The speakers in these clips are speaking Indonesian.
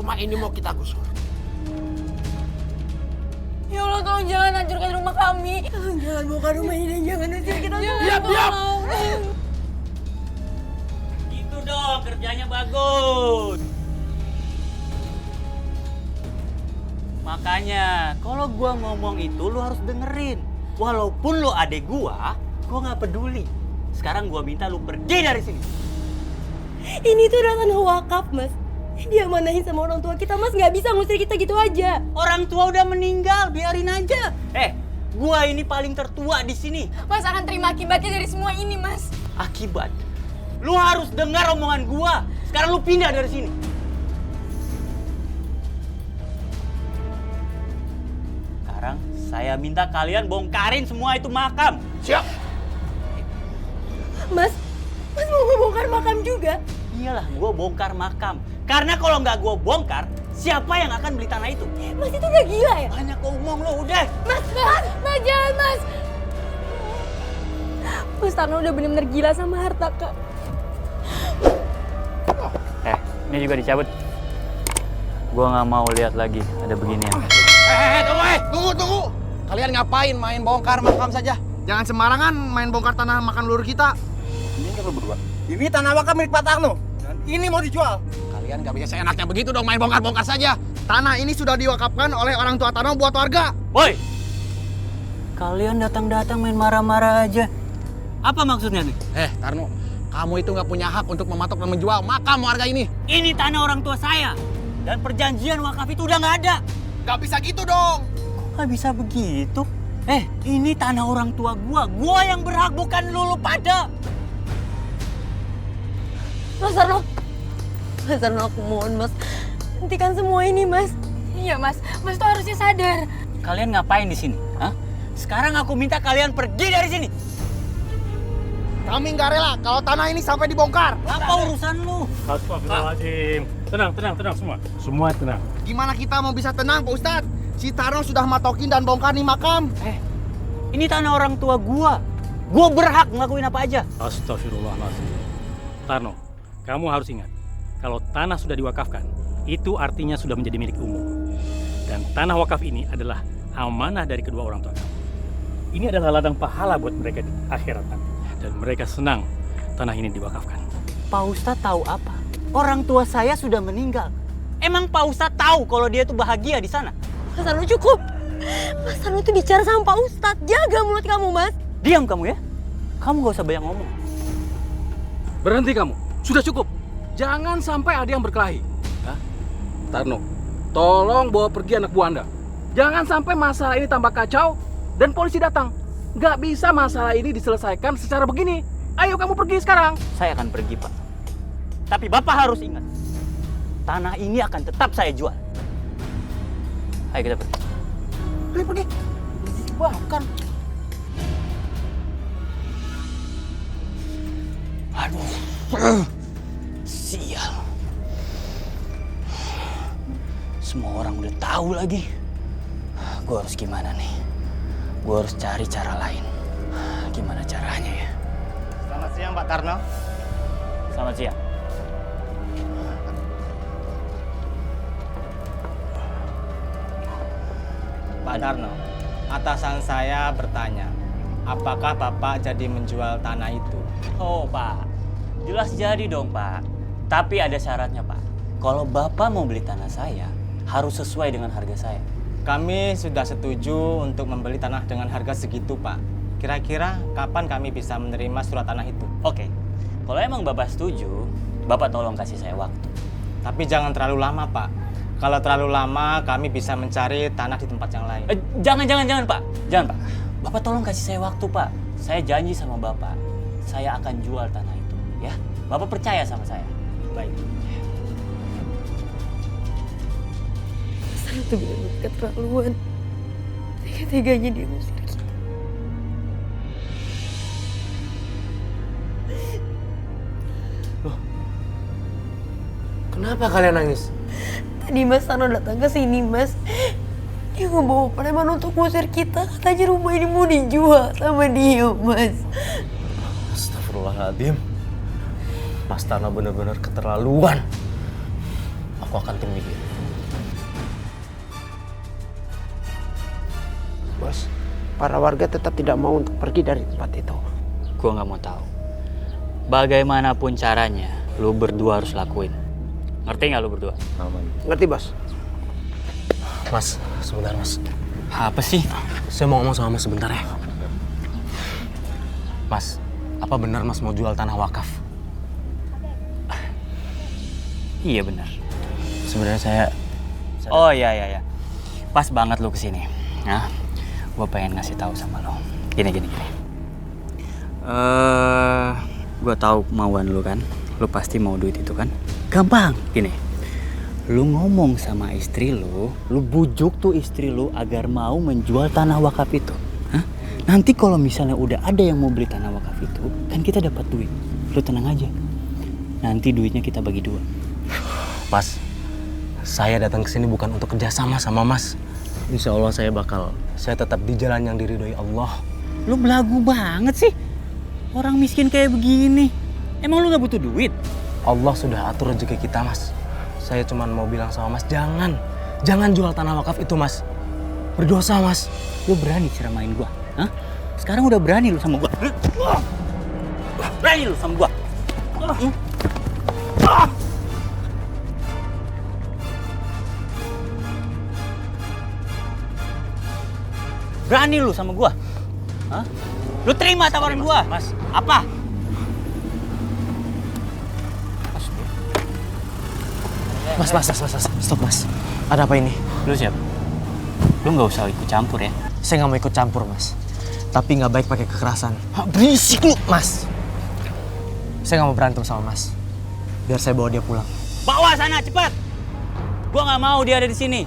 rumah ini mau kita gusur. Ya Allah, tolong jangan hancurkan rumah kami. Jangan bongkar rumah ini dan jangan usir kita. Diam! Gitu dong, kerjanya bagus. Makanya, kalau gua ngomong itu lu harus dengerin. Walaupun lu adek gua nggak peduli. Sekarang gua minta lu pergi dari sini. Ini tuh udah tanah wakaf, Mas. Diamanahin sama orang tua kita, Mas. Nggak bisa ngusir kita gitu aja. Orang tua udah meninggal, biarin aja. Gua ini paling tertua di sini. Mas akan terima akibatnya dari semua ini, Mas. Akibat? Lu harus dengar omongan gua. Sekarang lu pindah dari sini. Sekarang saya minta kalian bongkarin semua itu makam. Siap! Mas mau ngebongkar makam juga? Iyalah, gua bongkar makam. Karena kalau nggak gua bongkar, siapa yang akan beli tanah itu? Mas itu udah gila ya? Banyak ngomong lo, udah. Mas, jangan, Mas. Mas Tarno udah bener-bener gila sama harta, Kak. Ini juga dicabut. Gua nggak mau lihat lagi ada beginian. Tunggu! Kalian ngapain main bongkar makam saja? Jangan sembarangan main bongkar tanah makan lurus kita. Ini kan lu berdua. Ini tanah wakaf milik Pak Tarno. Dan ini mau dijual. Kalian nggak bisa seenaknya begitu dong main bongkar-bongkar saja. Tanah ini sudah diwakafkan oleh orang tua Tarno buat warga. Woi! Kalian datang-datang main marah-marah aja. Apa maksudnya nih? Tarno, kamu itu nggak punya hak untuk mematok dan menjual makam warga ini. Ini tanah orang tua saya. Dan perjanjian wakaf itu udah nggak ada. Nggak bisa gitu dong. Kok nggak bisa begitu? Ini tanah orang tua gua. Gua yang berhak, bukan lu pada. Mas Tarno, aku mohon, Mas. Hentikan semua ini, Mas. Iya, Mas. Mas tuh harusnya sadar. Kalian ngapain di sini? Hah? Sekarang aku minta kalian pergi dari sini. Kami nggak rela kalau tanah ini sampai dibongkar. Apa urusan lu? Astagfirullahaladzim. Tenang semua. Semua tenang. Gimana kita mau bisa tenang, Pak Ustadz? Si Tarno sudah matokin dan bongkar nih makam. Ini tanah orang tua gua. Gua berhak ngelakuin apa aja. Astagfirullahaladzim. Tarno, kamu harus ingat. Kalau tanah sudah diwakafkan, itu artinya sudah menjadi milik umum. Dan tanah wakaf ini adalah amanah dari kedua orang tua kamu. Ini adalah ladang pahala buat mereka di akhirat nanti. Dan mereka senang tanah ini diwakafkan. Pak Ustadz tahu apa? Orang tua saya sudah meninggal. Emang Pak Ustadz tahu kalau dia tuh bahagia di sana? Mas Tarno cukup. Mas Tarno tuh bicara sama Pak Ustadz. Jaga mulut kamu, Mas. Diam kamu ya. Kamu gak usah banyak ngomong. Berhenti kamu. Sudah cukup. Jangan sampai ada yang berkelahi. Tarno, tolong bawa pergi anak buah Anda. Jangan sampai masalah ini tambah kacau dan polisi datang. Gak bisa masalah ini diselesaikan secara begini. Ayo kamu pergi sekarang. Saya akan pergi, Pak. Tapi Bapak harus ingat. Tanah ini akan tetap saya jual. Ayo kita pergi. Pergi. Bahkan. Aduh. Sial. Semua orang udah tahu lagi. Gue harus gimana nih? Gue harus cari cara lain. Gimana caranya ya? Selamat siang, Pak Tarno. Selamat siang. Pak Tarno, atasan saya bertanya, apakah Bapak jadi menjual tanah itu? Oh, Pak. Jelas jadi dong, Pak. Tapi ada syaratnya, Pak. Kalau Bapak mau beli tanah saya, harus sesuai dengan harga saya. Kami sudah setuju untuk membeli tanah dengan harga segitu, Pak. Kira-kira kapan kami bisa menerima surat tanah itu? Oke. Kalau emang Bapak setuju, Bapak tolong kasih saya waktu. Tapi jangan terlalu lama, Pak. Kalau terlalu lama, kami bisa mencari tanah di tempat yang lain. Jangan, Pak. Jangan, Pak. Bapak tolong kasih saya waktu, Pak. Saya janji sama Bapak, saya akan jual tanah itu, ya. Bapak percaya sama saya. Baik. Mas Tarno tuh benar-benar keterlaluan. Tega-teganya dia ngusir kita. Kenapa kalian nangis? Tadi Mas Tarno datang ke sini, Mas. Dia ngebawa preman untuk ngusir kita. Katanya rumah ini mau dijual sama dia, Mas. Astagfirullahaladzim. Mas Tarno benar-benar keterlaluan. Aku akan temui dia. bos. Para warga tetap tidak mau untuk pergi dari tempat itu. Gua nggak mau tahu. Bagaimanapun caranya, lu berdua harus lakuin. Ngerti nggak lu berdua? Ngerti bos? Mas, sebentar mas. Apa sih? Saya mau ngomong sama mas sebentar ya. Mas, apa benar mas mau jual tanah wakaf? Iya benar. Sebenarnya saya... Oh iya. Pas banget lu kesini. Nah, gue pengen ngasih tahu sama lo. Gini. Gue tahu kemauan lu kan. Lu pasti mau duit itu kan? Gampang. Gini. Lu ngomong sama istri lu bujuk tuh istri lu agar mau menjual tanah wakaf itu. Hah? Nanti kalau misalnya udah ada yang mau beli tanah wakaf itu, kan kita dapat duit. Lu tenang aja. Nanti duitnya kita bagi dua. Mas, saya datang ke sini bukan untuk kerjasama sama mas. Insya Allah saya tetap di jalan yang diridhoi Allah. Lu belagu banget sih. Orang miskin kayak begini. Emang lu gak butuh duit? Allah sudah atur rezeki kita mas. Saya cuma mau bilang sama mas, jangan jual tanah wakaf itu mas. Berdosa mas. Lu berani ceramain gua? Hah? Sekarang udah berani lu sama gua. Berani lu sama gua. Berani lu sama gua? Hah? Lu terima tawaran gua? Mas. Apa? Mas, stop mas. Ada apa ini? Lu siapa? Lu nggak usah ikut campur ya. Saya nggak mau ikut campur mas. Tapi nggak baik pakai kekerasan. Berisik lu, mas. Saya nggak mau berantem sama mas. Biar saya bawa dia pulang. Bawa sana cepat. Gua nggak mau dia ada di sini.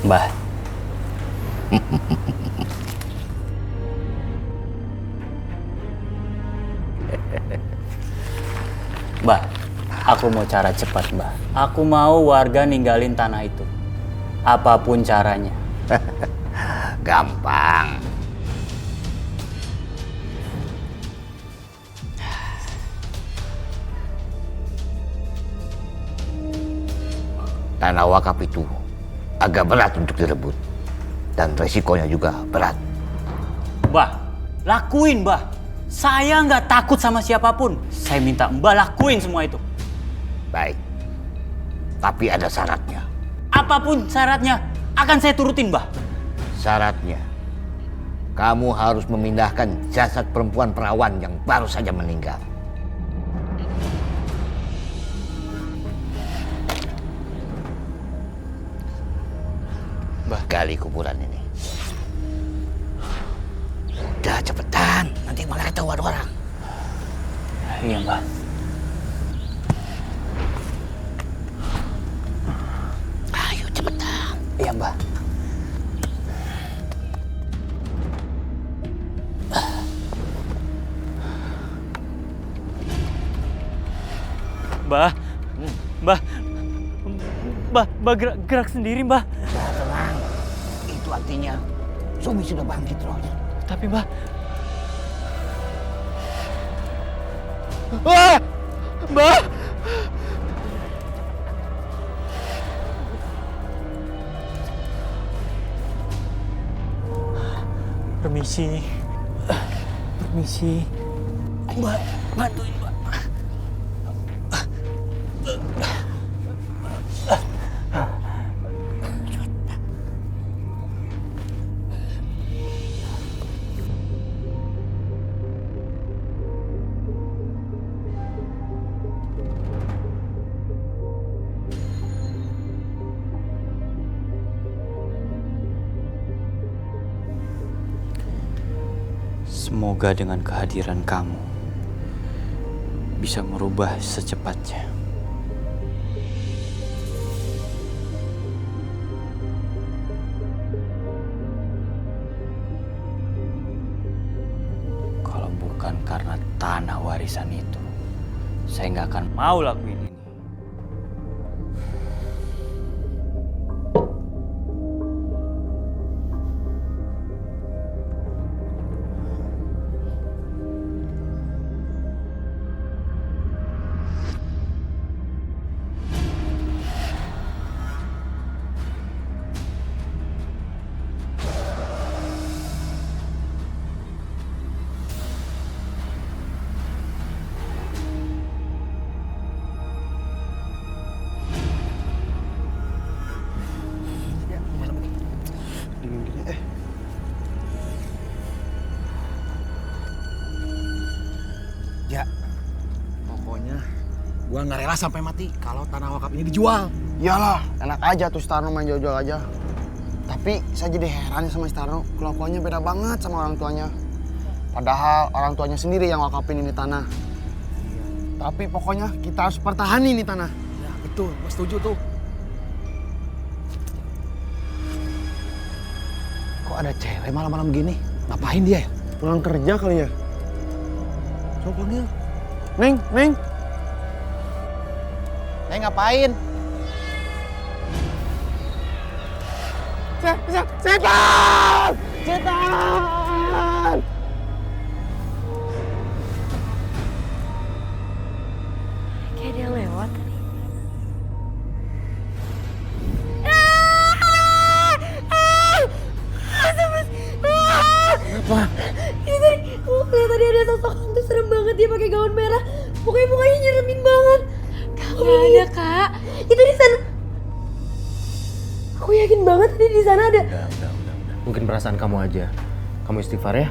Mbah. Mbah, aku mau cara cepat, Mbah. Aku mau warga ninggalin tanah itu. Apapun caranya. Gampang. Tanah wakaf itu agak berat untuk direbut. Dan resikonya juga berat. Mbah, lakuin, Mbah. Saya nggak takut sama siapapun. Saya minta Mbah lakuin semua itu. Baik. Tapi ada syaratnya. Apapun syaratnya, akan saya turutin, Mbah. Syaratnya, kamu harus memindahkan jasad perempuan perawan yang baru saja meninggal. Gali kuburan ini. Udah cepetan, nanti malah ketahuan orang. Iya, Mbah. Ayo cepetan. Iya, Mbah. Mbah. Mbah gerak sendiri, Mbah. Tenang. Itu artinya Sumi sudah bangkit, Ros. Tapi, Mbah. Mbah. Permisi. Mbak, bantuin, Mbak. Semoga dengan kehadiran kamu bisa merubah secepatnya. Kalau bukan karena tanah warisan itu, saya nggak akan mau lakuin ini. Ya, pokoknya gua nggak rela sampai mati kalau tanah wakaf ini dijual. Iyalah, enak aja tuh Starno main jual-jual aja. Tapi saya jadi heran sama Starno, kelakuannya beda banget sama orang tuanya. Padahal orang tuanya sendiri yang wakafin ini tanah. Tapi pokoknya kita harus pertahani ini tanah. Ya betul, gua setuju tuh. Kok ada cewek malam-malam gini? Ngapain dia ya? Pulang kerja kali ya? Coba panggil. Neng, Neng. Neng ngapain? Setan! Setan! Kayak dia lewat tadi. Kenapa? Ini tadi ada sosok hantu serem banget, dia pakai gaun merah. Pokoknya mukanya nyeremin banget. Gak ada, Kak. Itu di sana. Aku yakin banget tadi di sana ada. Udah. Mungkin perasaan kamu aja. Kamu istighfar ya.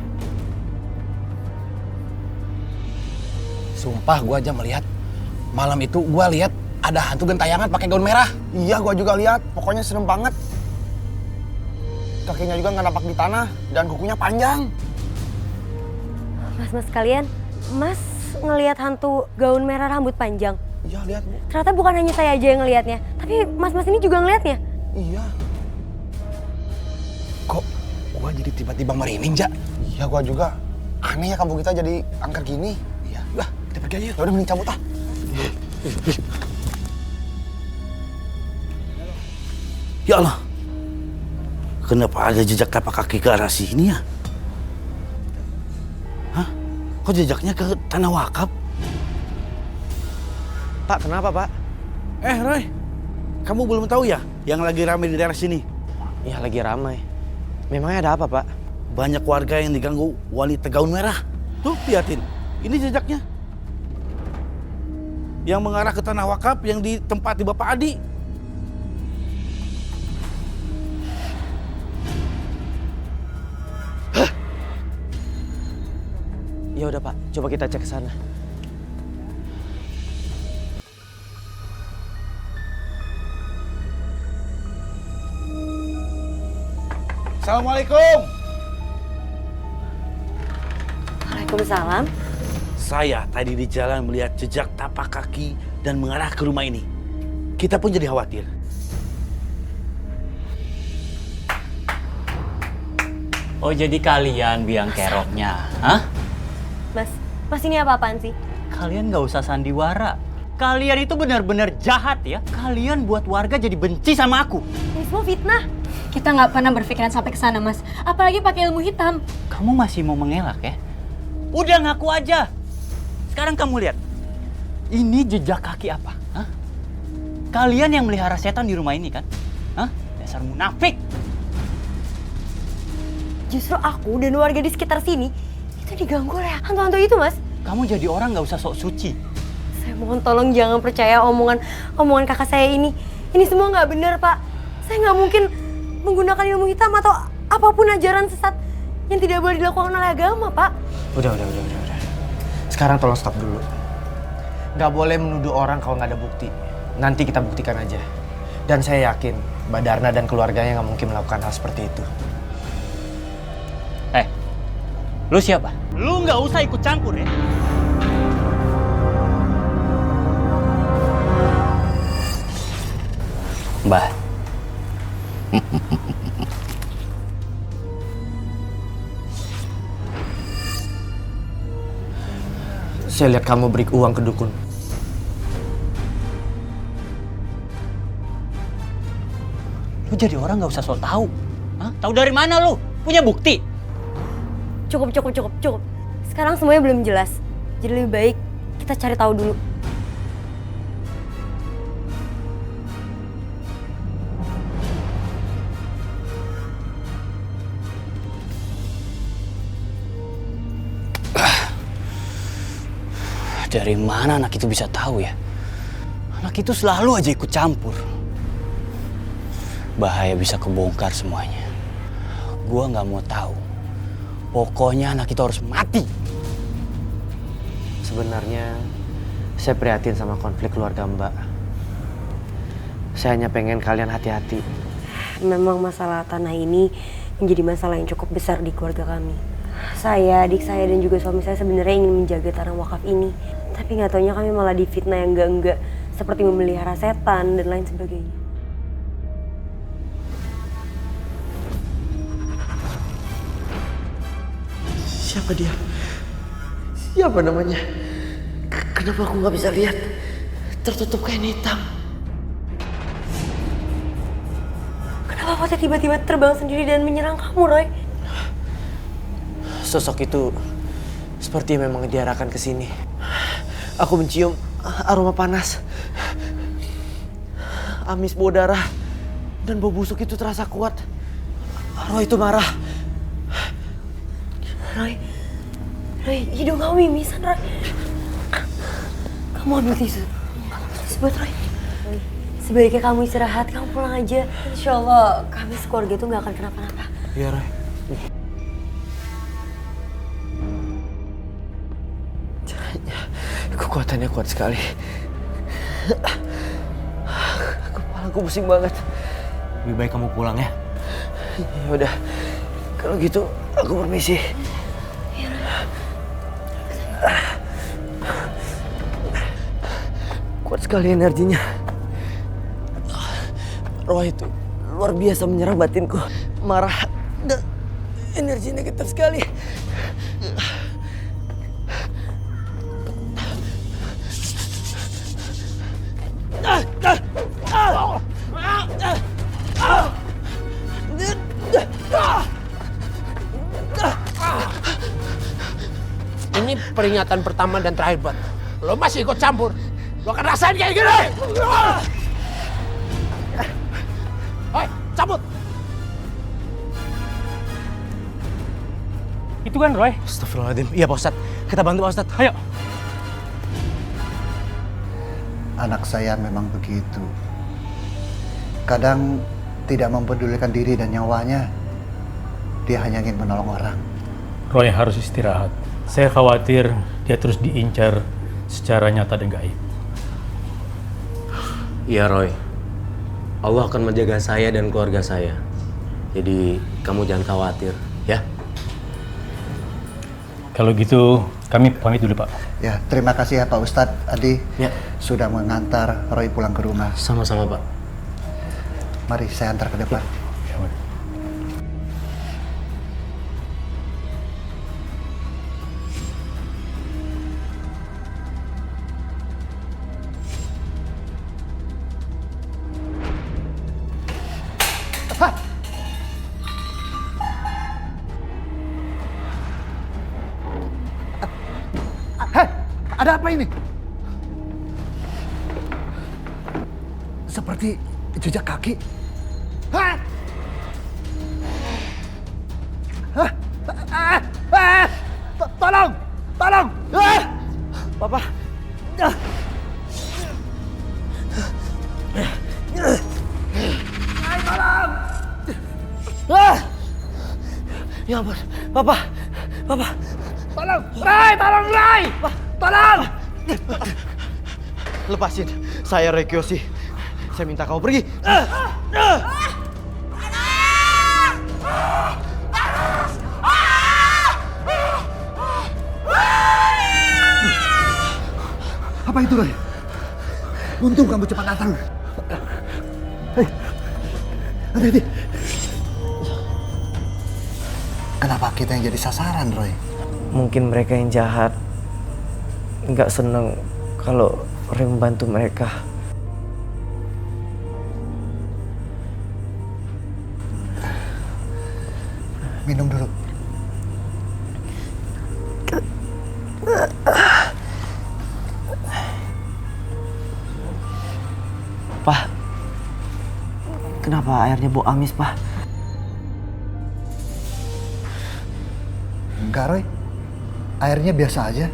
Sumpah gua aja melihat malam itu gua lihat ada hantu gentayangan pakai gaun merah. Iya, gua juga lihat. Pokoknya serem banget. Kakinya juga nggak napak di tanah dan kukunya panjang. Mas kalian, Mas ngelihat hantu gaun merah rambut panjang. Iya, lihat Bu. Ternyata bukan hanya saya aja yang ngelihatnya, tapi mas-mas ini juga ngelihatnya. Iya. Kok gua jadi tiba-tiba merinding, Ja? Iya, gua juga. Aneh ya kampung kita jadi angker gini. Iya, udah kita pergi aja yuk. Ya udah mending cabut ah. Ya Allah, kenapa ada jejak tapak kaki ke arah sini ya? Hah? Kok jejaknya ke tanah wakaf? Pak, kenapa Pak? Roy, kamu belum tahu ya yang lagi ramai di daerah sini? Iya lagi ramai. Memangnya ada apa Pak? Banyak warga yang diganggu wanita gaun merah. Tuh, liatin. Ini jejaknya. Yang mengarah ke tanah wakaf yang ditempati Bapak Adi. Ya udah Pak, coba kita cek ke sana. Assalamualaikum. Waalaikumsalam. Saya tadi di jalan melihat jejak tapak kaki dan mengarah ke rumah ini. Kita pun jadi khawatir. Oh, jadi kalian biang keroknya, hah? Mas ini apa-apaan sih? Kalian nggak usah sandiwara. Kalian itu benar-benar jahat ya. Kalian buat warga jadi benci sama aku. Ini semua fitnah. Kita nggak pernah berpikiran sampai ke sana, Mas. Apalagi pakai ilmu hitam. Kamu masih mau mengelak ya? Udah ngaku aja. Sekarang kamu lihat. Ini jejak kaki apa? Hah? Kalian yang melihara setan di rumah ini kan? Hah? Dasar munafik. Justru aku dan warga di sekitar sini itu diganggu oleh hantu-hantu itu, Mas. Kamu jadi orang nggak usah sok suci. Saya mohon tolong jangan percaya omongan kakak saya ini. Ini semua nggak benar, Pak. Saya nggak mungkin menggunakan ilmu hitam atau apapun ajaran sesat yang tidak boleh dilakukan oleh agama, Pak. Udah. Sekarang tolong stop dulu. Nggak boleh menuduh orang kalau nggak ada bukti. Nanti kita buktikan aja. Dan saya yakin Mbak Darna dan keluarganya nggak mungkin melakukan hal seperti itu. Lu siapa? Lu nggak usah ikut campur ya. Mbah. Saya lihat kamu beri uang ke dukun. Lu jadi orang nggak usah sok tahu. Hah? Tahu dari mana lu? Punya bukti? Cukup. Sekarang semuanya belum jelas. Jadi lebih baik kita cari tahu dulu. Dari mana anak itu bisa tahu ya? Anak itu selalu aja ikut campur. Bahaya bisa kebongkar semuanya. Gua nggak mau tahu. Pokoknya anak itu harus mati. Sebenarnya saya prihatin sama konflik keluarga Mbak. Saya hanya pengen kalian hati-hati. Memang masalah tanah ini menjadi masalah yang cukup besar di keluarga kami. Saya, adik saya, dan juga suami saya sebenarnya ingin menjaga tanah wakaf ini. Tapi nggak taunya kami malah difitnah yang enggak-enggak, seperti memelihara setan dan lain sebagainya. Siapa dia? Siapa namanya? Kenapa aku nggak bisa lihat? Tertutup kain hitam. Kenapa Fatih tiba-tiba terbang sendiri dan menyerang kamu, Roy? Sosok itu seperti memang diarahkan ke sini. Aku mencium aroma panas. Amis bau darah dan bau busuk itu terasa kuat. Roy itu marah. Roy, hidung kamu mimisan, Roy. Kamu ambil tisu. Tisu buat Roy. Sebaiknya kamu istirahat, kamu pulang aja. Insya Allah kami sekeluarga itu nggak akan kenapa-napa. Iya, Roy. Kekuatannya kuat sekali. Kepalaku pusing banget. Lebih baik kamu pulang ya. Ya udah, kalau gitu aku permisi. Kuat sekali energinya. Roh itu luar biasa menyerang batinku. Marah dan energi negatif sekali. Ini peringatan pertama dan terakhir buat lo. Masih ikut campur, lo akan rasain kayak gini. Hoi, cabut. Itu kan Roy. Astagfirullahaladzim. Iya Pak Ustadz, kita bantu Pak Ustadz. Ayo. Anak saya memang begitu. Kadang tidak mempedulikan diri dan nyawanya. Dia hanya ingin menolong orang. Roy harus istirahat. Saya khawatir dia terus diincar secara nyata dan gaib. Iya Roy, Allah akan menjaga saya dan keluarga saya. Jadi kamu jangan khawatir, ya. Kalau gitu kami pamit dulu Pak. Ya, terima kasih ya Pak Ustadz Adi. Ya. Sudah mengantar Roy pulang ke rumah. Sama-sama Pak. Mari saya antar ke depan. Ya, mari. Ada apa ini? Seperti jejak kaki. Hah? Hah? Tolong! Tolong! Papa. Tolong! Ya ampun, Papa. Papa. Tolong! Ray! Tolong Ray! Tolong! Lepasin, saya Roy Kiyoshi. Saya minta kamu pergi. Apa itu Roy? Untung kamu cepat datang. Hei, hati-hati. Kenapa kita yang jadi sasaran, Roy? Mungkin mereka yang jahat nggak seneng kalau Roy membantu mereka. Minum dulu. Pak, kenapa airnya bau amis, Pak? Enggak, Roy. Airnya biasa aja.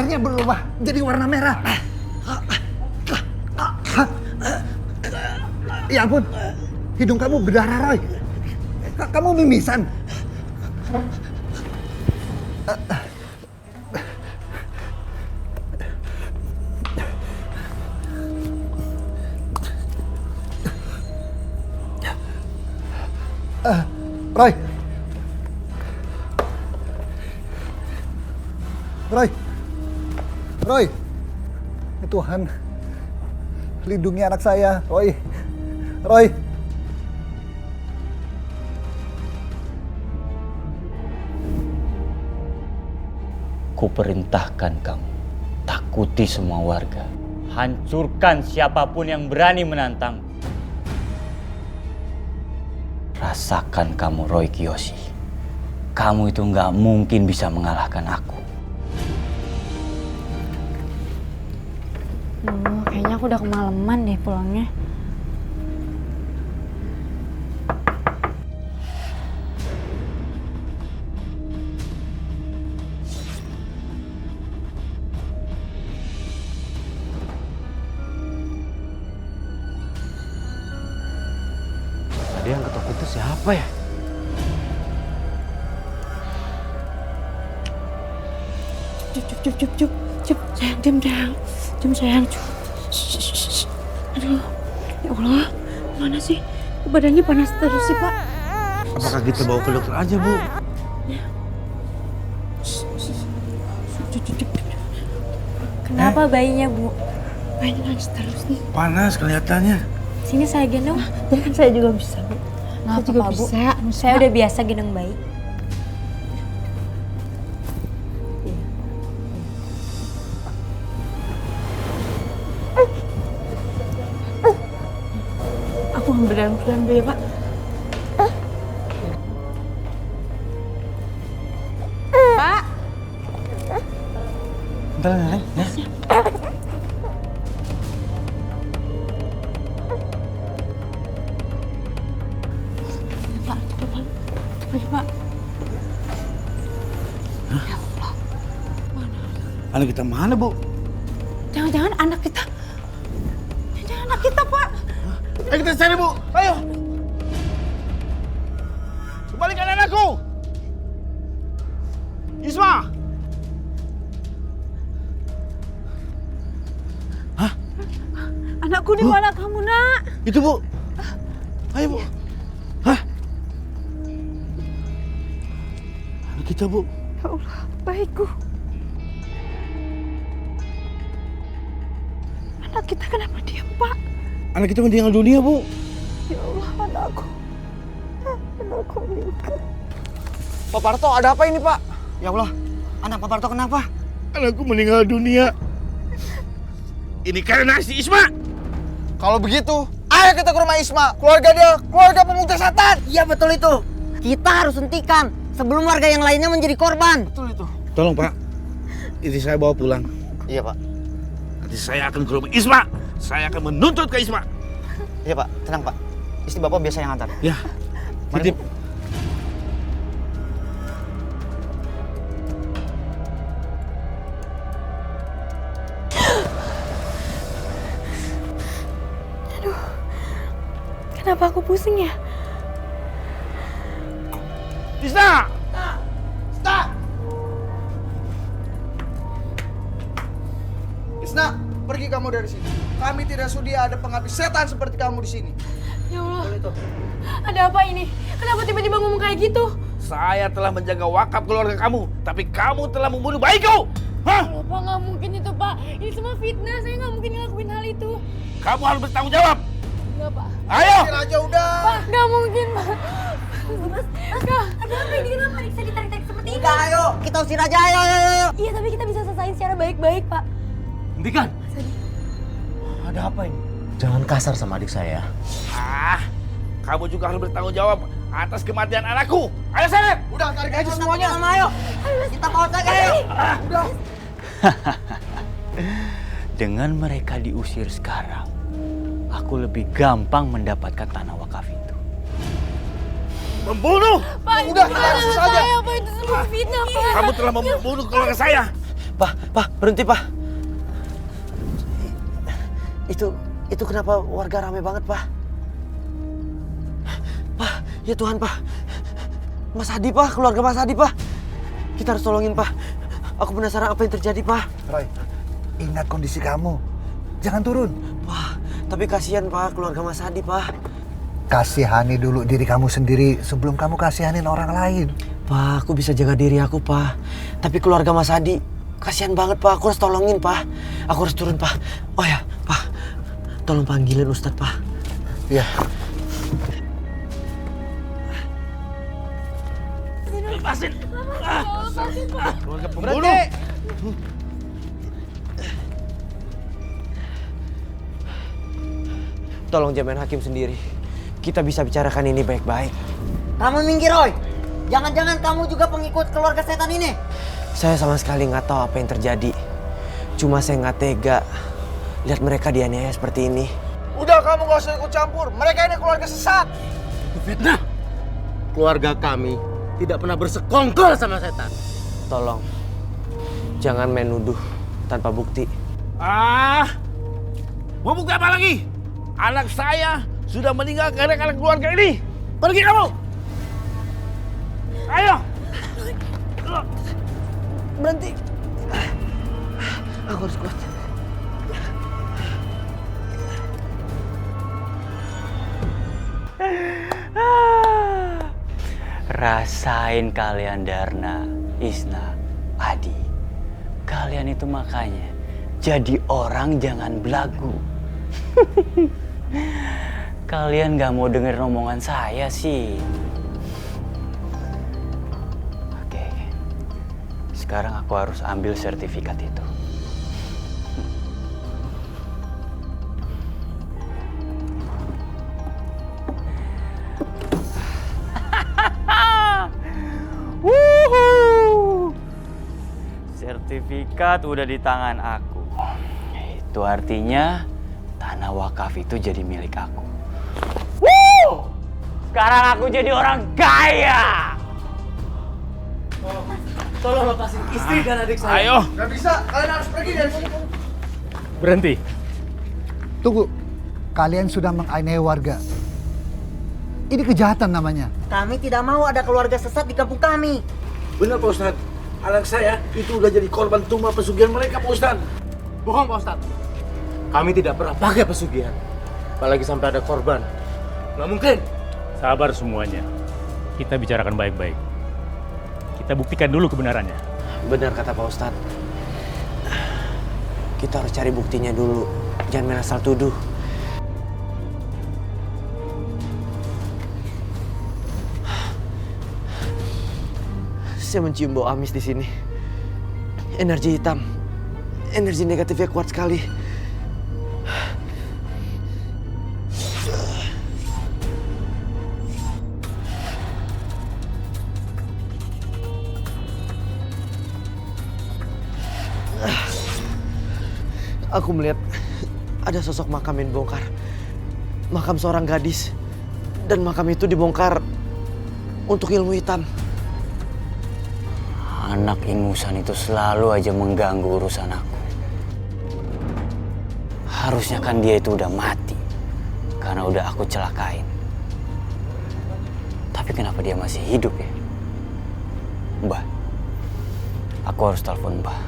airnya berubah jadi warna merah. Ya ampun, hidung kamu berdarah, Roy. Kamu mimisan. Roy. Roy. Ya Tuhan. Lindungi anak saya, Roy. Kuperintahkan kamu, takuti semua warga. Hancurkan siapapun yang berani menantang. Rasakan kamu, Roy Kiyoshi. Kamu itu nggak mungkin bisa mengalahkan aku. Kayaknya aku udah kemalaman deh pulangnya. Tadi yang ketok itu siapa ya? Cup, sayang, diam sayang, cup. Aduh, ya Allah, mana sih? Badannya panas terus sih, Pak. Apakah kita bawa ke dokter aja, Bu? Kenapa bayinya, Bu? Bayinya nangis terus nih. Panas kelihatannya. Sini saya gendong. Jangan, saya juga bisa, Bu. Saya juga apa-apa, Bu. bisa. Saya udah biasa gendong bayi. Aku ambil pelan dulu ya, Pak. Pak. Bentar, Nenek. Ya. Pak, cepat, Pak. Ya Allah. Anak kita mana, Bu? Jangan-jangan anak kita. Jangan anak kita, Pak. Ayo kita cari, Bu. Ayo. Kembalikan anakku. Isma. Anakku di mana kamu, Nak? Itu, Bu. Ayo, Bu. Hah? Anak kita, Bu. Ya Allah, baikku. Anak kita kenapa diam, Pak? Anak kita meninggal dunia, Bu. Ya Allah, anakku. Anakku meninggal. Pak Parto, ada apa ini, Pak? Ya Allah, anak Pak Parto kenapa? Anakku meninggal dunia. Ini karena si Isma. Kalau begitu, ayo kita ke rumah Isma. Keluarga dia, keluarga pemuda setan. Iya, betul itu. Kita harus hentikan sebelum warga yang lainnya menjadi korban. Betul itu. Tolong, Pak. Istri saya bawa pulang. Iya, Pak. Nanti saya akan ke rumah Isma. Saya akan menuntut ke Isma. Iya, Pak. Tenang, Pak. Istri Bapak biasa yang antar. Ya. Titip. Kenapa aku pusing ya? Isna! Isna, pergi kamu dari sini. Kami tidak sudi ada penghabis setan seperti kamu di sini. Ya Allah. Ada apa ini? Kenapa tiba-tiba ngomong kayak gitu? Saya telah menjaga wakaf keluarga kamu, tapi kamu telah membunuh bayiku. Hah? Pak, nggak mungkin itu, Pak. Ini semua fitnah. Saya nggak mungkin ngelakuin hal itu. Kamu harus bertanggung jawab. Enggak, Pak. Ayo! Raja udah. Pak, nggak mungkin, Pak. Mas, ada apa ini? Kenapa bisa ditarik-tarik seperti ini? Udah, ayo. Kita usir aja, ayo. Iya, tapi kita bisa selesaiin secara baik-baik, Pak. Hentikan. Ada apa ini? Jangan kasar sama adik saya. Kamu juga harus bertanggung jawab atas kematian anakku. Ayo, Seret! Udah, tarik aja semuanya. Ayo. Kita bawa saja, ayo. Udah. Dengan mereka diusir sekarang, aku lebih gampang mendapatkan tanah wakaf itu. Membunuh! Pak, Udah, itu kita harus saja. saya, Pak. Itu semua fitnah, Pak. Kamu telah membunuh keluarga saya. Pak, berhenti, Pak. Itu kenapa warga rame banget, Pak? Pak, ya Tuhan, Pak. Mas Hadi, Pak, keluarga Mas Hadi, Pak. Kita harus tolongin, Pak. Aku penasaran apa yang terjadi, Pak. Roy, ingat kondisi kamu. Jangan turun. Pak, tapi kasihan, Pak, keluarga Mas Hadi, Pak. Kasihani dulu diri kamu sendiri sebelum kamu kasihanin orang lain. Pak, aku bisa jaga diri aku, Pak. Tapi keluarga Mas Hadi, kasihan banget, Pak. Aku harus tolongin, Pak. Aku harus turun, Pak. Oh ya, Pak. Tolong panggilin Ustadz, Pak. Iya. Lepasin. Keluarga pembunuh. Tolong jamain hakim sendiri. Kita bisa bicarakan ini baik-baik. Kamu minggir, Roy. Jangan-jangan kamu juga pengikut keluarga setan ini. Saya sama sekali nggak tahu apa yang terjadi. Cuma saya nggak tega lihat mereka dianiaya seperti ini. Udah, kamu gak usah ikut campur. Mereka ini keluarga sesat. Fitnah. Keluarga kami tidak pernah bersekongkol sama setan. Tolong, jangan main nuduh tanpa bukti. Mau bukti apa lagi? Anak saya sudah meninggal gara-gara keluarga ini. Pergi kamu. Ayo. Berhenti. Aku harus kuat. Rasain kalian Darna, Isna, Adi. Kalian itu makanya jadi orang jangan belagu. Kalian gak mau denger omongan saya sih. Oke. Sekarang aku harus ambil sertifikat itu. Sertifikat udah di tangan aku. Itu artinya tanah wakaf itu jadi milik aku. Sekarang aku jadi orang kaya. Tolong lepasin istri dan adik saya. Ayo. Gak bisa, kalian harus pergi dari sini. Berhenti. Tunggu. Kalian sudah menganiaya warga. Ini kejahatan namanya. Kami tidak mau ada keluarga sesat di kampung kami. Benar, Pak Ustadz. Anak saya itu udah jadi korban tumbal pesugihan mereka, Pak Ustadz. Bohong, Pak Ustadz. Kami tidak pernah pakai pesugihan. Apalagi sampai ada korban. Nggak mungkin. Sabar semuanya. Kita bicarakan baik-baik. Kita buktikan dulu kebenarannya. Benar kata Pak Ustadz. Kita harus cari buktinya dulu. Jangan main asal tuduh. Saya mencium bau amis di sini. Energi hitam. Energi negatifnya kuat sekali. Aku melihat ada sosok makam yang dibongkar. Makam seorang gadis. Dan makam itu dibongkar untuk ilmu hitam. Anak ingusan itu selalu aja mengganggu urusan aku. Harusnya kan dia itu udah mati. Karena udah aku celakain. Tapi kenapa dia masih hidup ya? Mbah, aku harus telepon Mbah.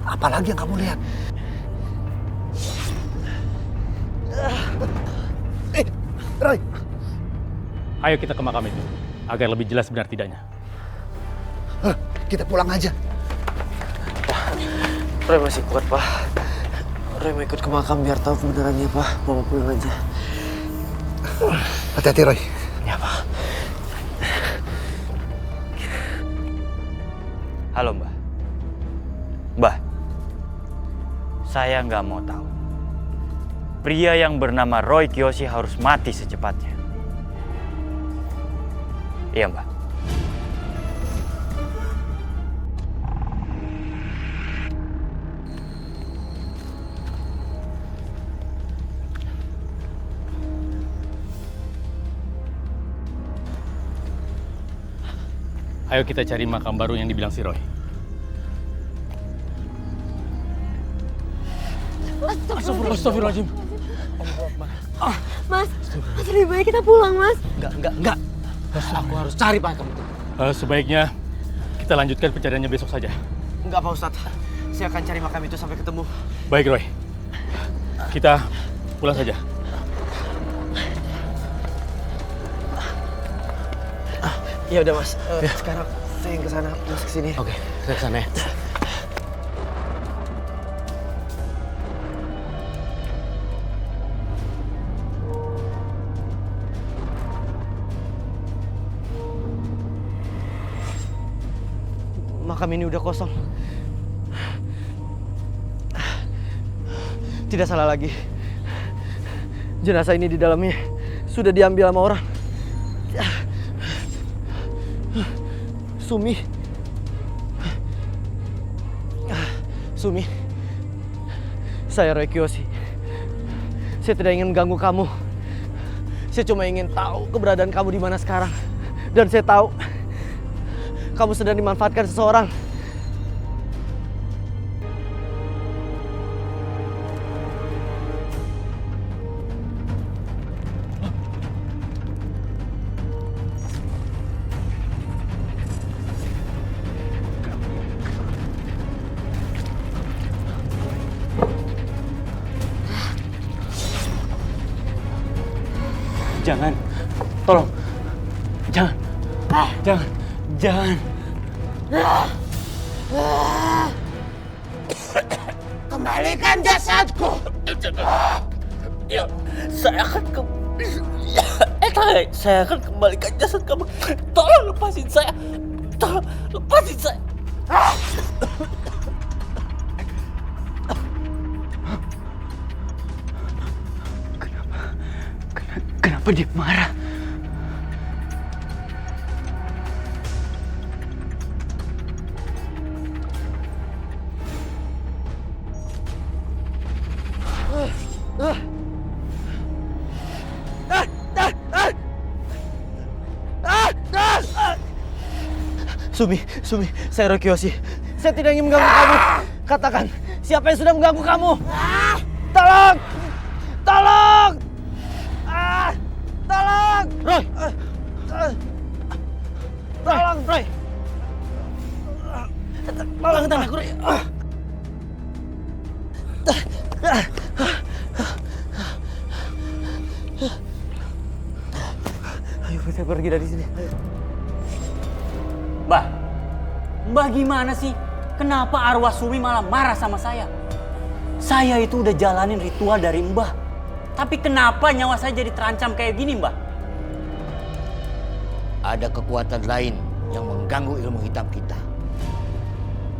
Apalagi yang kamu lihat? Roy. Ayo kita ke makam itu, agar lebih jelas benar tidaknya. Kita pulang aja. Roy masih kuat, Pak. Roy mau ikut ke makam biar tahu kebenarannya, Pak. Mama pulang aja. Hati-hati, Roy. Ya, Pak. Halo, Mbah. Mbah, saya nggak mau tahu. Pria yang bernama Roy Kiyoshi harus mati secepatnya. Iya, Mbah. Ayo kita cari makam baru yang dibilang si Roy. Astagfirullahaladzim. Mas, lebih baik kita pulang, Mas. Enggak. Aku harus cari makam itu. Sebaiknya kita lanjutkan pencariannya besok saja. Enggak, Pak Ustadz. Saya akan cari makam itu sampai ketemu. Baik, Roy. Kita pulang saja. Ya udah, Mas. Sekarang saya yang kesana, Mas kesini. Oke, saya kesana ya. Makam ini udah kosong. Tidak salah lagi. Jenazah ini di dalamnya sudah diambil sama orang. Sumi, saya Roy Kiyoshi. Saya tidak ingin mengganggu kamu. Saya cuma ingin tahu keberadaan kamu di mana sekarang. Dan saya tahu kamu sedang dimanfaatkan seseorang. Jangan, tolong, jangan. Kembalikan jasadku. Ya, saya akan kembalikan jasad kamu. Tolong lepasin saya. Kenapa dia marah? Sumi, saya Roy Kiyoshi. Saya tidak ingin mengganggu kamu. Katakan, siapa yang sudah mengganggu kamu? Tolong! Tolong! Roy! Tolong, Roy! Tolong tanahku, Roy! Ayo kita pergi dari sini. Mbah gimana sih? Kenapa arwah Sumi malah marah sama saya? Saya itu udah jalanin ritual dari Mbah. Tapi kenapa nyawa saya jadi terancam kayak gini, Mbah? Ada kekuatan lain yang mengganggu ilmu hitam kita.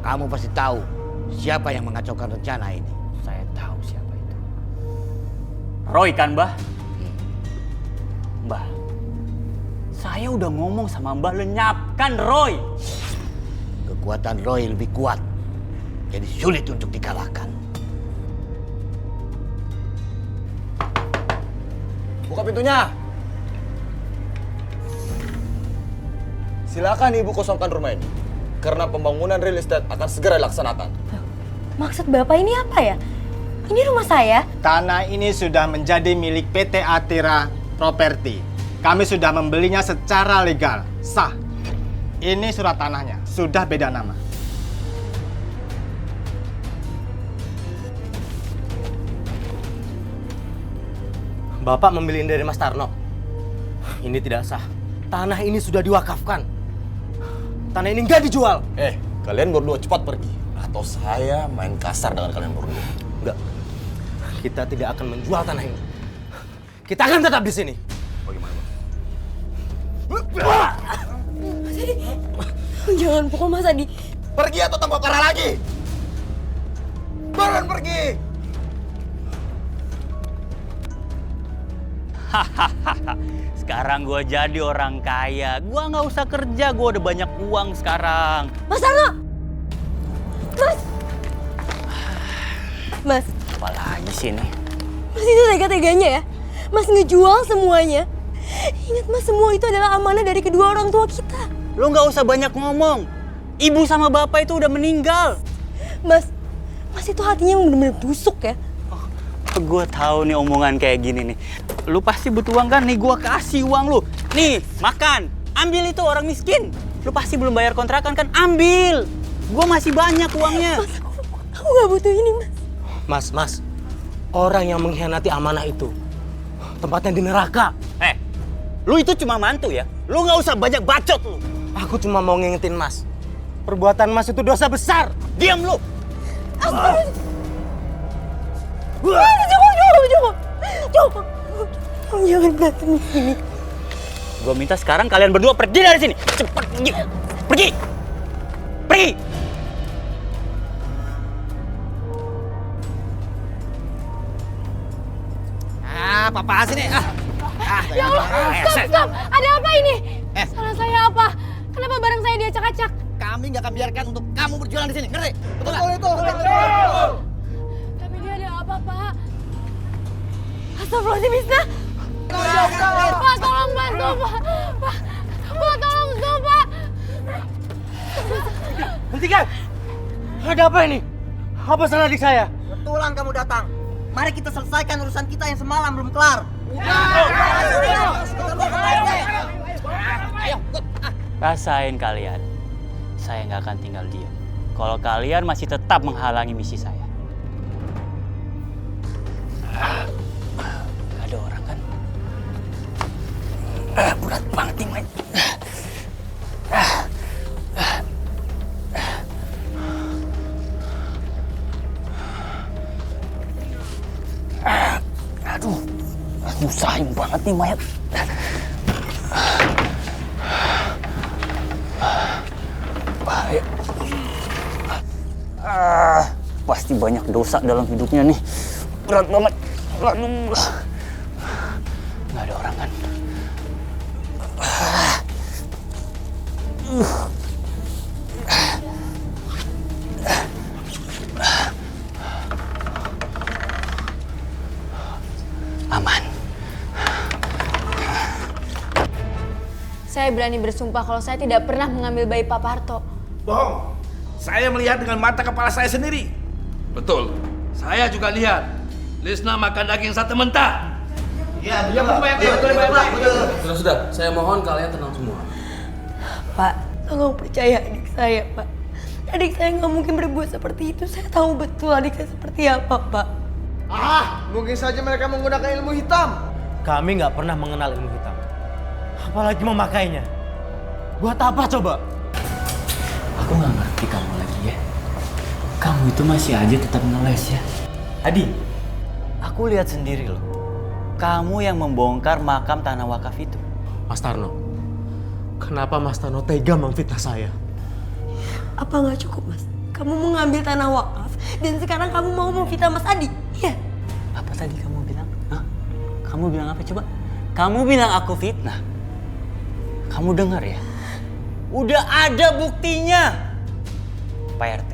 Kamu pasti tahu siapa yang mengacaukan rencana ini. Saya tahu siapa itu. Roy kan, Mbah? Mbah, saya udah ngomong sama Mbah, lenyapkan Roy. Kekuatan Roy lebih kuat, jadi sulit untuk dikalahkan. Buka pintunya. Silakan Ibu kosongkan rumah ini. Karena pembangunan real estate akan segera dilaksanakan. Maksud Bapak ini apa ya? Ini rumah saya. Tanah ini sudah menjadi milik PT Atira Property. Kami sudah membelinya secara legal, sah. Ini surat tanahnya, sudah beda nama. Bapak membeli ini dari Mas Tarno. Ini tidak sah. Tanah ini sudah diwakafkan. Tanah ini nggak dijual. Kalian berdua cepat pergi. Atau saya main kasar dengan kalian berdua. Enggak. Kita tidak akan menjual tanah ini. Kita akan tetap di sini. Bagaimana? Mas Adi, jangan pukul Mas Adi. Pergi atau tambah parah lagi. Buruan pergi. Sekarang gue jadi orang kaya. Gue nggak usah kerja, gue udah banyak uang sekarang. Mas Tarno! Mas! Apa lagi sih ini? Mas itu tega-teganya ya? Mas ngejual semuanya. Ingat Mas, semua itu adalah amanah dari kedua orang tua kita. Lo nggak usah banyak ngomong. Ibu sama bapak itu udah meninggal. Mas itu hatinya bener-bener busuk ya. Gue tahu nih omongan kayak gini nih. Lu pasti butuh uang kan? Nih gue kasih uang lu. Nih, makan. Ambil itu orang miskin. Lu pasti belum bayar kontrakan kan? Ambil. Gue masih banyak uangnya. Mas, aku gak butuh ini, Mas. Mas, orang yang mengkhianati amanah itu tempatnya di neraka. Lu itu cuma mantu ya? Lu nggak usah banyak bacot lu. Aku cuma mau ngingetin Mas. Perbuatan Mas itu dosa besar. Diam lu. Jangan berantem di sini. Gue minta sekarang kalian berdua pergi dari sini. Cepat pergi. Pergi. Pergi. Apa sih nih? Ya Allah, stop. Ada apa ini? Salah saya apa? Kenapa barang saya diacak-acak? Kami nggak akan biarkan untuk kamu berjualan di sini, ngerti? Betul nggak? Tapi dia ada apa, Pak? Astagfirullahaladzim, Misna. Pak, tolong bantu, Pak. Pak, tolong stop, Pak. Hentikan! Ada apa ini? Apa salah adik saya? Kebetulan kamu datang. Mari kita selesaikan urusan kita yang semalam belum kelar. Rasain kalian. Saya nggak akan tinggal diam. Kalau kalian masih tetap menghalangi misi saya. Gak ada orang kan? Berat banget nih, main. Aduh, nyusahin banget nih mayat. Bahaya. Pasti banyak dosa dalam hidupnya nih. Berat banget. Aduh. Nggak ada orang kan? Aman. Saya berani bersumpah kalau saya tidak pernah mengambil bayi Pak Parto. Bohong. Saya melihat dengan mata kepala saya sendiri. Betul. Saya juga lihat. Lisna makan daging sate mentah. Iya, betul. Sudah. Saya mohon kalian tenang semua. Pak, tolong percaya adik saya, Pak. Adik saya nggak mungkin berbuat seperti itu. Saya tahu betul adik saya seperti apa, Pak. Mungkin saja mereka menggunakan ilmu hitam. Kami nggak pernah mengenal ilmu hitam. Apalagi memakainya. Buat apa coba? Aku nggak ngerti kamu lagi ya. Kamu itu masih aja tetap ngeles ya. Adi, aku lihat sendiri loh. Kamu yang membongkar makam tanah wakaf itu. Mas Tarno, kenapa Mas Tarno tega memfitnah saya? Apa nggak cukup, Mas? Kamu mau ngambil tanah wakaf dan sekarang kamu mau memfitnah Mas Adi? Iya. Apa tadi kamu bilang? Hah? Kamu bilang apa coba? Kamu bilang aku fitnah. Kamu dengar ya? Udah ada buktinya. Pak RT,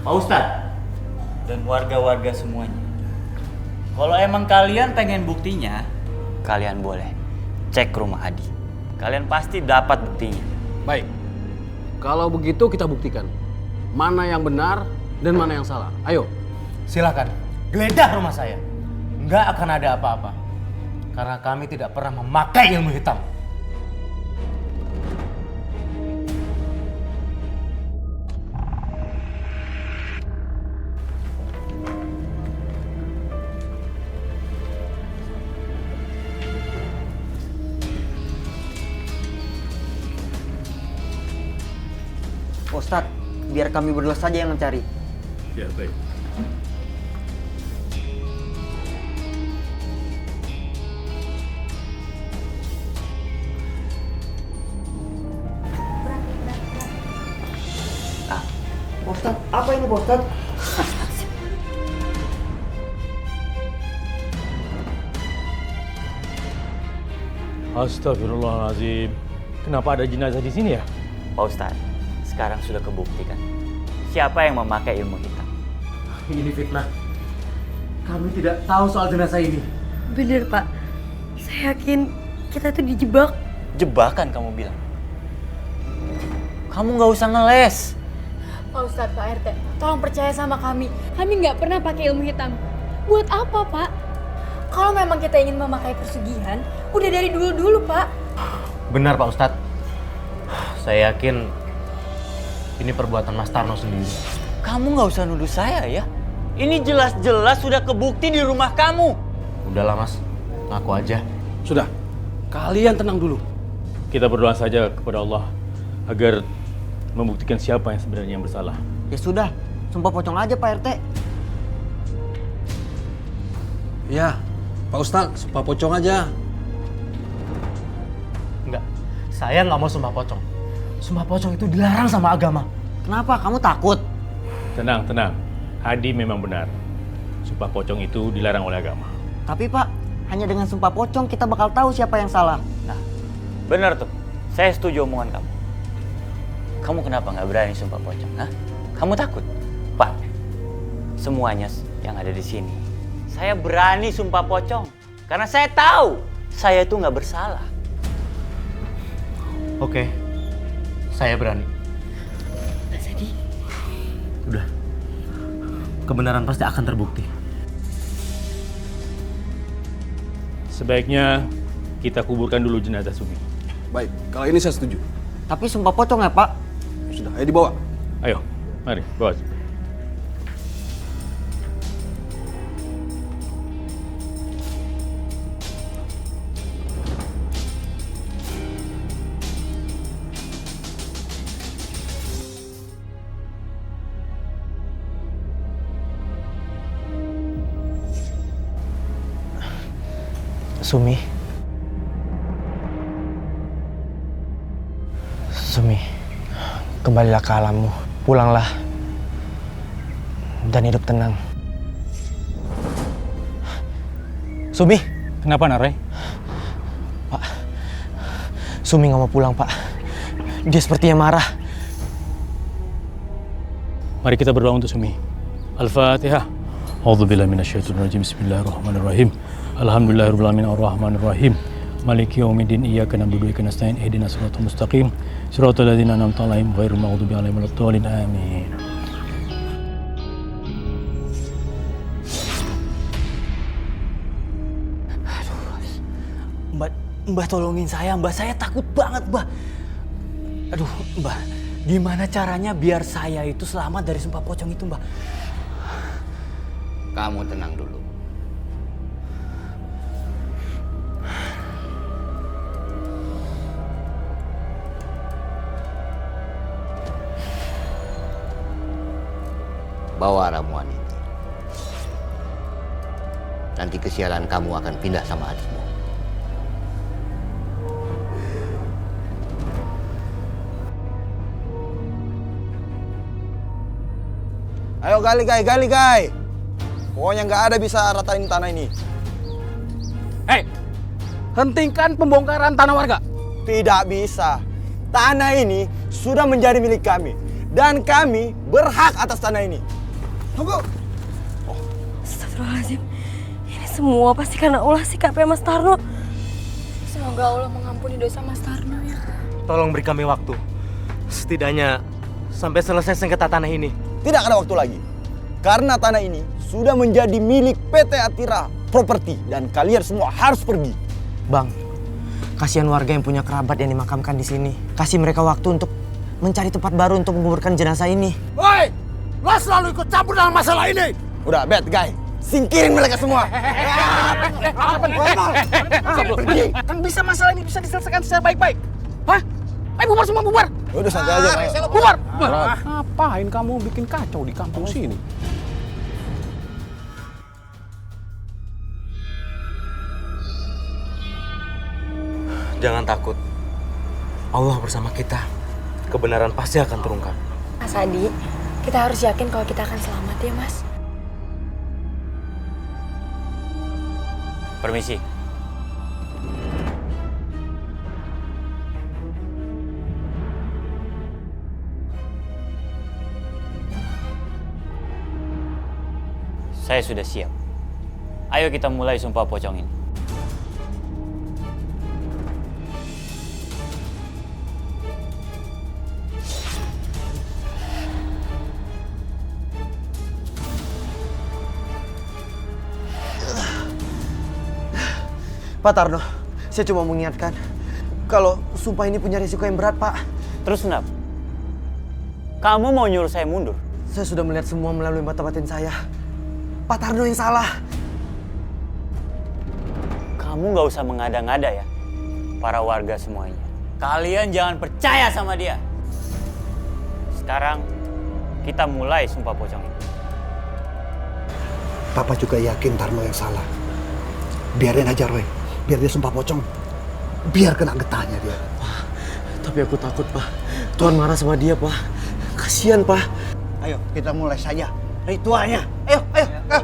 Pak Ustadz, dan warga-warga semuanya. Kalau emang kalian pengen buktinya, kalian boleh cek rumah Adi. Kalian pasti dapat buktinya. Baik. Kalau begitu kita buktikan. Mana yang benar dan mana yang salah. Ayo. Silakan, geledah rumah saya. Nggak akan ada apa-apa. Karena kami tidak pernah memakai ilmu hitam. Ustadz, biar kami berdua saja yang mencari. Ya, baik. Ustadz, apa ini Ustadz? Astagfirullahaladzim. Kenapa ada jenazah di sini ya? Pak Ustadz, sekarang sudah kebuktikan siapa yang memakai ilmu hitam. Ini fitnah. Kami tidak tahu soal jenazah ini. Bener, Pak. Saya yakin kita tuh dijebak. Jebakan kamu bilang? Kamu nggak usah ngeles. Pak Ustadz, Pak RT, tolong percaya sama kami. Kami nggak pernah pakai ilmu hitam. Buat apa, Pak? Kalau memang kita ingin memakai pesugihan, udah dari dulu-dulu, Pak. Benar Pak Ustadz. Saya yakin ini perbuatan Mas Tarno sendiri. Kamu nggak usah nuduh saya ya. Ini jelas-jelas sudah kebukti di rumah kamu. Udahlah Mas, ngaku aja. Sudah, kalian tenang dulu. Kita berdoa saja kepada Allah agar membuktikan siapa yang sebenarnya yang bersalah. Ya sudah, sumpah pocong aja Pak RT. Ya, Pak Ustadz, sumpah pocong aja. Enggak, saya nggak mau sumpah pocong. Sumpah pocong itu dilarang sama agama. Kenapa? Kamu takut? Tenang, tenang. Adi memang benar. Sumpah pocong itu dilarang oleh agama. Tapi Pak, hanya dengan sumpah pocong kita bakal tahu siapa yang salah. Nah, benar tuh. Saya setuju omongan kamu. Kamu kenapa nggak berani sumpah pocong? Hah? Kamu takut? Pak, semuanya yang ada di sini, saya berani sumpah pocong. Karena saya tahu saya itu nggak bersalah. Oke, saya berani. Mas Adi. Udah, kebenaran pasti akan terbukti. Sebaiknya kita kuburkan dulu jenazah Sumi. Baik, kalau ini saya setuju. Tapi sumpah pocong ya Pak? Sudah, ayo dibawa. Ayo, mari, bawa. Sumi. Sumi, kembalilah ke alammu. Pulanglah. Dan hidup tenang. Sumi. Kenapa, Narai? Pak, Sumi nggak mau pulang, Pak. Dia sepertinya marah. Mari kita berdoa untuk Sumi. Al-Fatihah. A'udzubillahi minasyaitonirrajim. Bismillahirrahmanirrahim. Alhamdulillahirabbil alamin arrahmanirrahim. Maliki yaumiddin iyyaka na'budu wa iyyaka nasta'in ihdinas siratal mustaqim siratal ladzina an'amta 'alaihim ghairil maghdubi alaihim waladdallin amin. Mbah tolongin saya, Mbah. Saya takut banget, Mbah. Aduh, Mbah. Gimana caranya biar saya itu selamat dari sumpah pocong itu, Mbah? Kamu tenang dulu. Bawa ramuan ini. Nanti kesialan kamu akan pindah sama adikmu. Ayo gali guys. Pokoknya nggak ada bisa ratain tanah ini. Hei, hentikan pembongkaran tanah warga. Tidak bisa. Tanah ini sudah menjadi milik kami. Dan kami berhak atas tanah ini. Tunggu. Astagfirullahaladzim. Ini semua pasti karena ulah sikapnya Mas Tarno. Semoga Allah mengampuni dosa Mas Tarno ya. Tolong beri kami waktu. Setidaknya sampai selesai sengketa tanah ini. Tidak ada waktu lagi. Karena tanah ini sudah menjadi milik PT Atira Properti. Dan kalian semua harus pergi. Bang, kasihan warga yang punya kerabat yang dimakamkan di sini. Kasih mereka waktu untuk mencari tempat baru untuk menguburkan jenazah ini. Woi, lo selalu ikut campur dalam masalah ini. Udah, bad guy. Singkirin mereka semua. Kan bisa masalah ini bisa diselesaikan secara baik-baik. Hah? Ayo bubar semua, bubar. Udah santai aja. Bubar. Ngapain kamu bikin kacau di kampung sini? Jangan takut. Allah bersama kita. Kebenaran pasti akan terungkap. Mas Adi, kita harus yakin kalau kita akan selamat ya, Mas. Permisi. Saya sudah siap. Ayo kita mulai sumpah pocong ini. Pak Tarno, saya cuma mengingatkan kalau sumpah ini punya risiko yang berat, Pak. Terus kenapa? Kamu mau nyuruh saya mundur? Saya sudah melihat semua melalui mata batin saya. Pak Tarno yang salah. Kamu nggak usah mengada-ngada ya, para warga semuanya. Kalian jangan percaya sama dia. Sekarang kita mulai sumpah pocong ini. Papa juga yakin Tarno yang salah. Biarin aja Roy, biar dia sumpah pocong. Biar kena getahnya dia. Tapi aku takut, Pak. Tuhan marah sama dia, Pak. Kasihan, Pak. Ayo, kita mulai saja ritualnya. Ayo, ayo, ayo.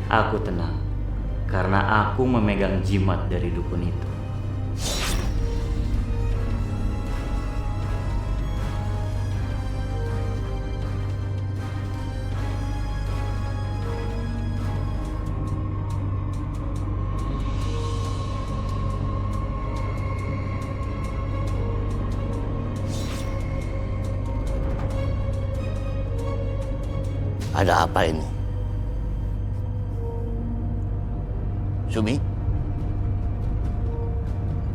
Aku tenang, karena aku memegang jimat dari dukun itu. Ada apa ini? Sumi?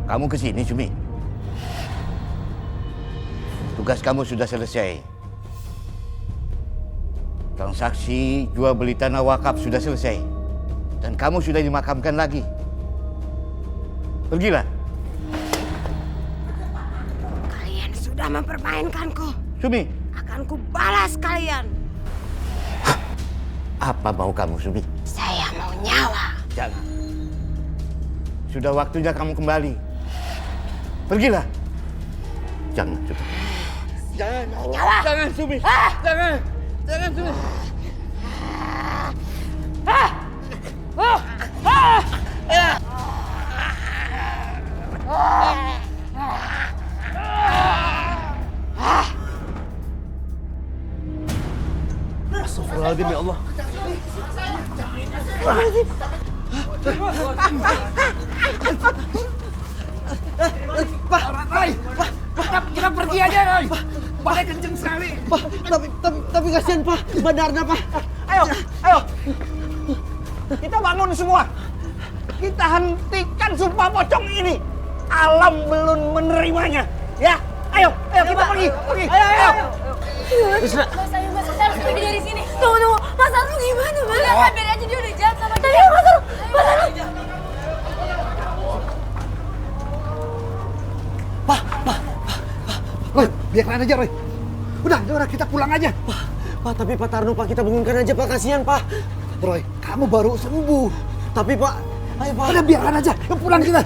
Kamu kesini, Sumi? Tugas kamu sudah selesai. Transaksi jual beli tanah wakaf sudah selesai. Dan kamu sudah dimakamkan lagi. Pergilah. Kalian sudah mempermainkanku. Sumi, Akan kubalas kalian. apa mau kamu, Sumi? Saya mau nyawa. Jangan. Sudah waktunya kamu kembali. Pergilah. Jangan, Sumi. Jangan. Mau nyawa. Jangan, Sumi. Jangan. Jangan, Sumi. Astagfirullahaladzim, ya Allah. Pak, Kita pergi aja, Roy. Badai kenceng sekali. Pak, tapi kasihan, Pak. Badarna, Pak. Ayo, ayo. Kita bangun semua. Kita hentikan sumpah pocong ini. Alam belum menerimanya. Ya, ayo, ayo kita pergi. Ayo, ayo. Mas Ayu, Mas, kita harus pergi dari sini. Tunggu. Mas Arno gimana, Mas? Udah, biar aja dia udah jahat sama kita. Mas Arno. Roy, biarkan aja Roy. Udah kita pulang aja. Pak, tapi Pak Tarno, Pak, kita bangunkan aja, Pak. Kasihan, Pak. Roy, kamu baru sembuh. Tapi, Pak, ayo, Pak. Udah biarkan aja, pulang kita.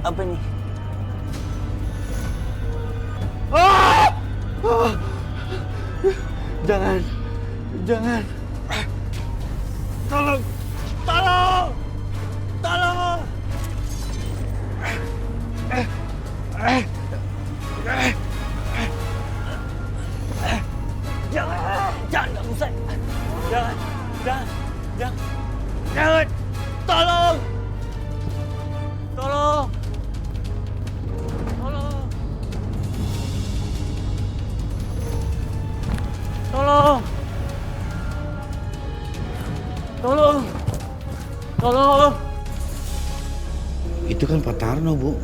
Apa nih? Jangan. Tolong. Jangan ganggu saya. Jangan. Tolong. Itu kan Pak Tarno, Bu.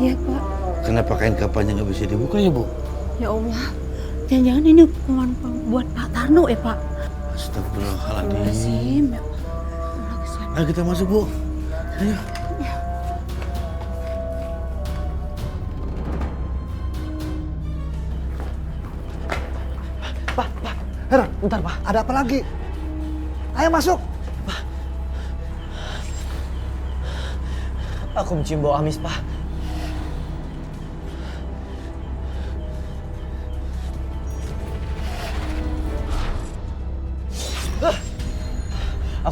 Iya, Pak. Kenapa kain kapannya nggak bisa dibuka ya, Bu? Ya Allah. Jangan-jangan ini hukuman buat Pak Tarno ya, Pak? Astagfirullahaladzim. Ya, Pak. Ayo kita masuk, Bu. Ayo. Pak, Heran, bentar Pak. Ada apa lagi? Ayo masuk. Aku mencium bau amis, Pak.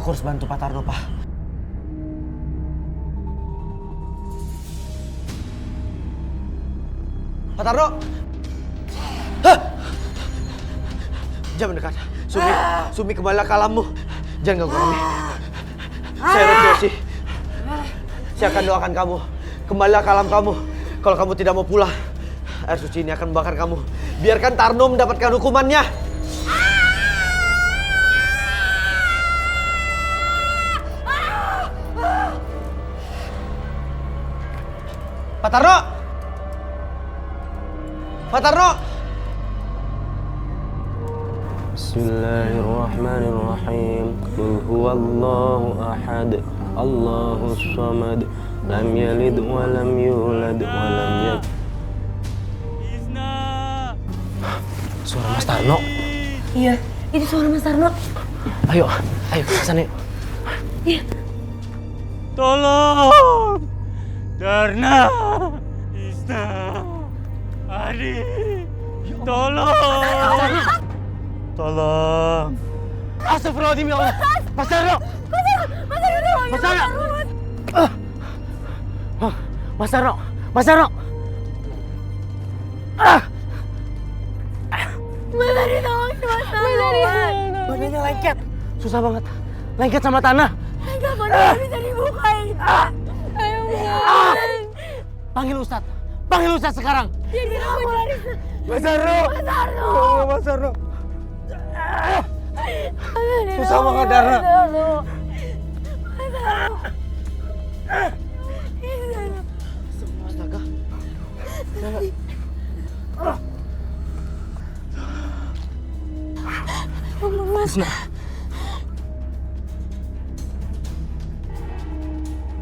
Aku harus bantu Pak Tarno, Pak. Pak Tarno! Hah! Jangan mendekat. Sumi kembalilah ke alammu. Jangan ganggu kami. Saya Rojosi. Saya akan doakan kamu. Kembalilah ke alam kamu. Kalau kamu tidak mau pulang, air suci ini akan membakar kamu. Biarkan Tarno mendapatkan hukumannya. Pak Tarno! Pak Tarno! Bismillahirrahmanirrahim. Qul huwallahu ahad, Allahus samad, lam yalid wa lam yulad wa lam yakul. Suara Mas Tarno. Iya, itu suara Mas Tarno. Ayo ke sana yuk. Iya. Tolong! Darna! Isna! Adi! Tolong! Tolong! Astagfirullahaladzim, ya Allah! Mas Tarno! Mas Tarno! Mas Tarno! Mas Tarno! Mas Ari, tolong Mas Tarno. Badannya lengket. Susah banget. Lengket sama tanah. Kapan dia bisa dibukain? Ayo, Panggil Ustadz. Panggil Ustadz sekarang. Jadi aku lari. Mas Tarno! Mas Tarno! Mas Tarno! Susah banget, Darna. Mas Tarno! Astaga. Mas.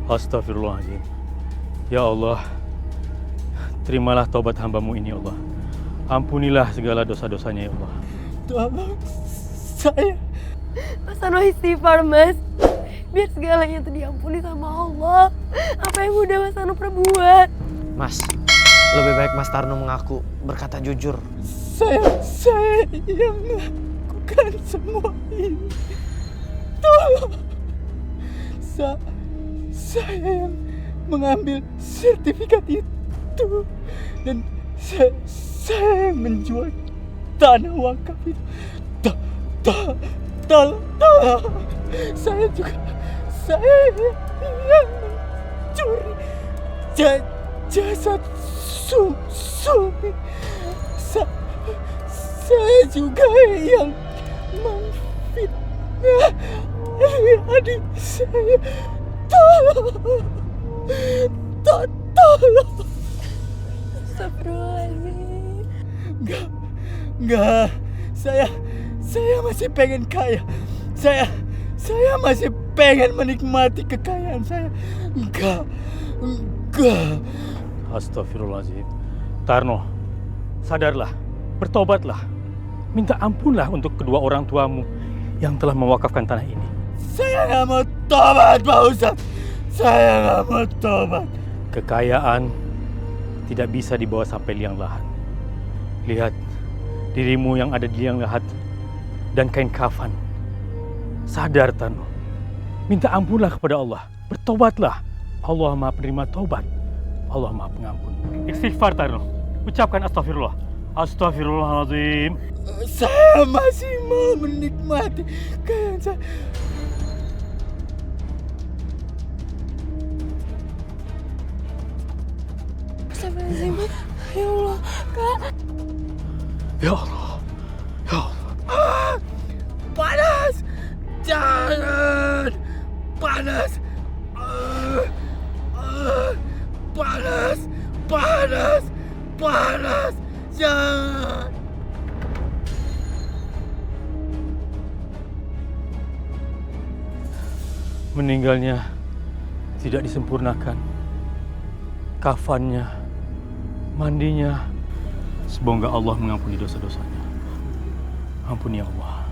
Astagfirullahaladzim. Ya Allah, terimalah taubat hamba-Mu ini, ya Allah. Ampunilah segala dosa-dosanya, ya Allah. Tolong saya. Mas Tarno istighfar, Mas. Biar segalanya itu diampuni sama Allah. Apa yang udah Mas Tarno perbuat. Mas, lebih baik Mas Tarno mengaku, berkata jujur. Saya yang melakukan semua ini. Tolong. Saya yang mengambil sertifikat itu. Dan saya yang menjual tanah wakaf itu. Tolong. Saya yang mencuri jasad Sumi. Saya juga yang memfitnah adik saya. Tolong. Astagfirullahaladzim. Enggak. Saya masih pengen kaya. Saya masih pengen menikmati kekayaan saya. Enggak. Astagfirullahaladzim. Tarno, sadarlah, bertobatlah. Minta ampunlah untuk kedua orang tuamu yang telah mewakafkan tanah ini. Saya nggak mau tobat, Pak Ustadz. Saya nggak mau tobat. Kekayaan tidak bisa dibawa sampai liang lahat. Lihat dirimu yang ada di liang lahat dan kain kafan. Sadar, Tarno. Minta ampunlah kepada Allah. Bertobatlah. Allah Maha Penerima Taubat. Allah Maha Pengampun. Istighfar, Tarno. Ucapkan astagfirullah. Astagfirullahaladzim. Saya masih mau menikmati kekayaan saya. Astagfirullahaladzim. Ya Allah, Kak. Ya Allah. Ya Allah. Panas! Jangan! Panas! Panas! Jangan! Meninggalnya tidak disempurnakan. Kafannya, mandinya. Semoga Allah mengampuni dosa-dosanya. Ampuni ya Allah.